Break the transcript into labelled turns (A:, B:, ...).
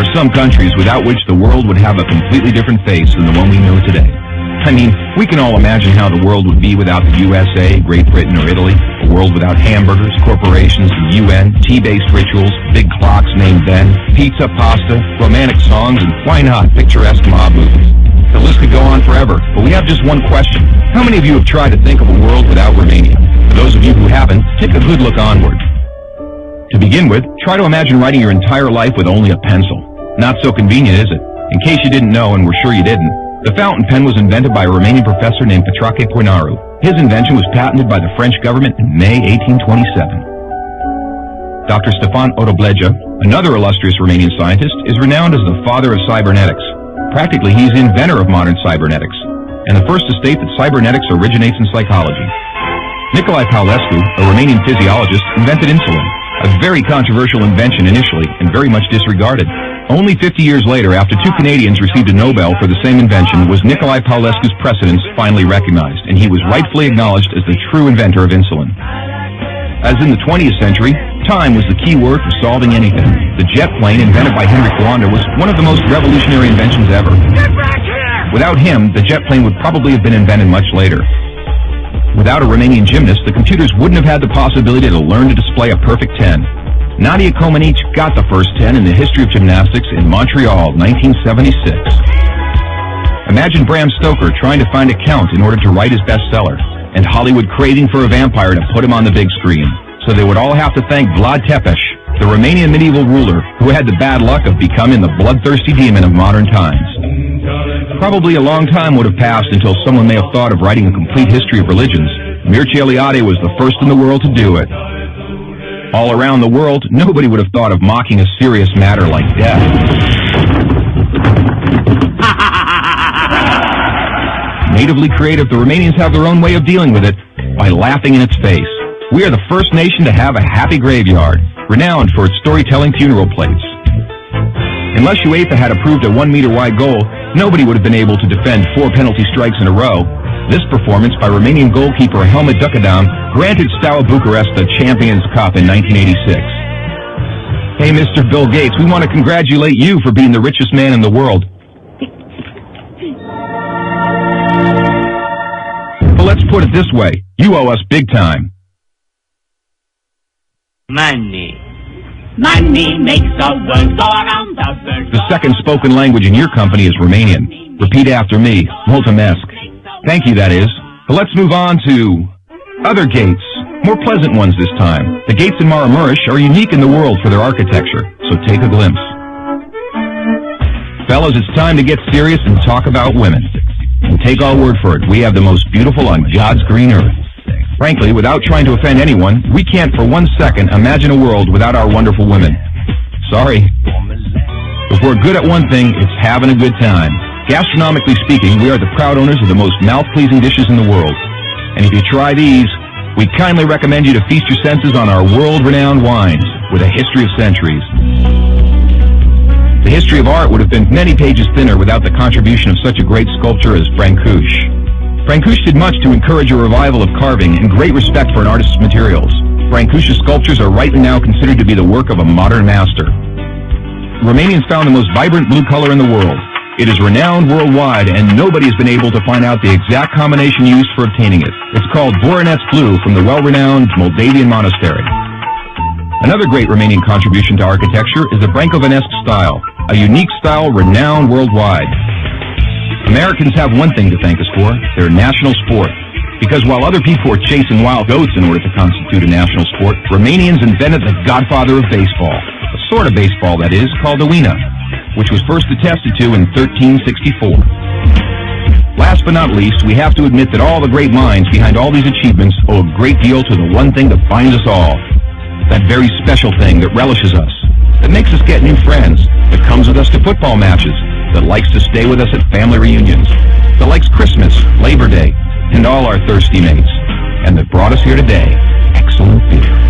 A: are some countries without which the world would have a completely different face than the one we know today. I mean, we can all imagine how the world would be without the USA, Great Britain, or Italy. A world without hamburgers, corporations, the UN, tea-based rituals, big clocks named Ben, pizza, pasta, romantic songs, and why not, picturesque mob movies. The list could go on forever, but we have just one question. How many of you have tried to think of a world without Romania? For those of you who haven't, take a good look onward. To begin with, try to imagine writing your entire life with only a pencil. Not so convenient, is it? In case you didn't know, and we're sure you didn't, the fountain pen was invented by a Romanian professor named Petrache Poinaru. His invention was patented by the French government in May 1827. Dr. Stefan Odobleja, another illustrious Romanian scientist, is renowned as the father of cybernetics. Practically, he's the inventor of modern cybernetics, and the first to state that cybernetics originates in psychology. Nicolae Paulescu, a Romanian physiologist, invented insulin, a very controversial invention initially and very much disregarded. Only 50 years later, after two Canadians received a Nobel for the same invention, was Nicolae Paulescu's precedence finally recognized, and he was rightfully acknowledged as the true inventor of insulin. As in the 20th century, time was the key word for solving anything. The jet plane, invented by Henry Coanda, was one of the most revolutionary inventions ever.
B: Get back here!
A: Without him, the jet plane would probably have been invented much later. Without a Romanian gymnast, the computers wouldn't have had the possibility to learn to display a perfect 10. Nadia Comaneci got the first 10 in the history of gymnastics in Montreal, 1976. Imagine Bram Stoker trying to find a count in order to write his bestseller, and Hollywood craving for a vampire to put him on the big screen. So they would all have to thank Vlad Tepes, the Romanian medieval ruler who had the bad luck of becoming the bloodthirsty demon of modern times. Probably a long time would have passed until someone may have thought of writing a complete history of religions. Mircea Eliade was the first in the world to do it. All around the world, nobody would have thought of mocking a serious matter like death. Natively creative, the Romanians have their own way of dealing with it by laughing in its face. We are the first nation to have a happy graveyard, renowned for its storytelling funeral plates. Unless UEFA had approved a 1-meter-wide goal, nobody would have been able to defend 4 penalty strikes in a row. This performance by Romanian goalkeeper Helmut Ducadam granted Steaua Bucharest the Champions Cup in 1986. Hey, Mr. Bill Gates, we want to congratulate you for being the richest man in the world. But let's put it this way, you owe us big time.
B: Money. Money makes the world go around the world.
A: The second spoken language in your company is Romanian. Repeat after me, mulțumesc. Thank you, that is. But let's move on to other gates, more pleasant ones this time. The gates in Maramureș are unique in the world for their architecture, so take a glimpse. Fellas, it's time to get serious and talk about women. And take our word for it, we have the most beautiful on God's green earth. Frankly, without trying to offend anyone, we can't for 1 second imagine a world without our wonderful women. Sorry. If we're good at one thing, it's having a good time. Gastronomically speaking, we are the proud owners of the most mouth-pleasing dishes in the world. And if you try these, we kindly recommend you to feast your senses on our world-renowned wines with a history of centuries. The history of art would have been many pages thinner without the contribution of such a great sculptor as Brancusi. Brancusi did much to encourage a revival of carving and great respect for an artist's materials. Brancusi's sculptures are rightly now considered to be the work of a modern master. Romanians found the most vibrant blue color in the world. It is renowned worldwide, and nobody has been able to find out the exact combination used for obtaining it. It's called Voronezh blue from the well-renowned Moldavian monastery. Another great Romanian contribution to architecture is the Brâncovenesque style, a unique style renowned worldwide. Americans have one thing to thank us for, their national sport. Because while other people were chasing wild goats in order to constitute a national sport, Romanians invented the godfather of baseball, a sort of baseball that is, called the Uina, which was first attested to in 1364. Last but not least, we have to admit that all the great minds behind all these achievements owe a great deal to the one thing that binds us all. That very special thing that relishes us, that makes us get new friends, that comes with us to football matches, that likes to stay with us at family reunions, that likes Christmas, Labor Day, and all our thirsty mates, and that brought us here today, excellent beer.